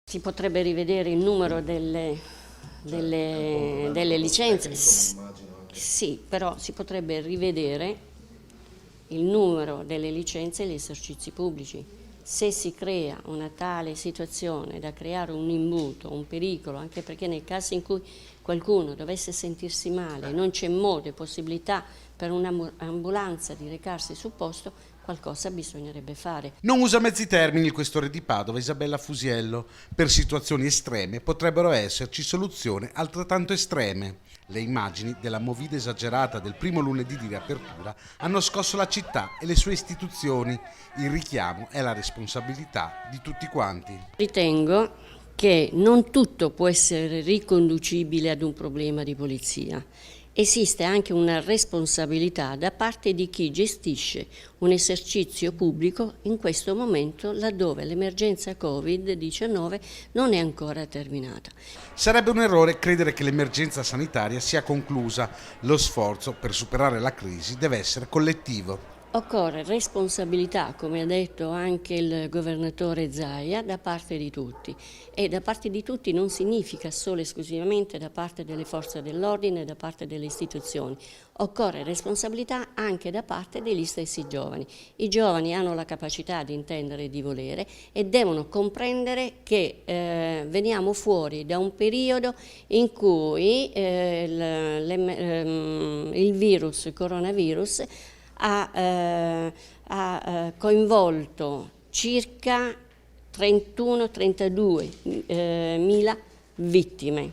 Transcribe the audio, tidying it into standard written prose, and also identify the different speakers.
Speaker 1: Si potrebbe rivedere il numero delle licenze, sì, però si potrebbe rivedere il numero delle licenze agli esercizi pubblici. Se si crea una tale situazione da creare un imbuto, un pericolo, anche perché nel caso in cui qualcuno dovesse sentirsi male, non c'è modo e possibilità per un'ambulanza di recarsi sul posto, qualcosa bisognerebbe fare.
Speaker 2: Non usa mezzi termini il questore di Padova, Isabella Fusiello. Per situazioni estreme potrebbero esserci soluzioni altrettanto estreme. Le immagini della movida esagerata del primo lunedì di riapertura hanno scosso la città e le sue istituzioni. Il richiamo è la responsabilità di tutti quanti.
Speaker 1: Ritengo che non tutto può essere riconducibile ad un problema di polizia. Esiste anche una responsabilità da parte di chi gestisce un esercizio pubblico in questo momento laddove l'emergenza Covid-19 non è ancora terminata.
Speaker 2: Sarebbe un errore credere che l'emergenza sanitaria sia conclusa. Lo sforzo per superare la crisi deve essere collettivo.
Speaker 1: Occorre responsabilità, come ha detto anche il governatore Zaia, da parte di tutti, e da parte di tutti non significa solo e esclusivamente da parte delle forze dell'ordine, da parte delle istituzioni. Occorre responsabilità anche da parte degli stessi giovani. I giovani hanno la capacità di intendere e di volere e devono comprendere che veniamo fuori da un periodo in cui il virus, il coronavirus, ha coinvolto circa 31-32 mila vittime.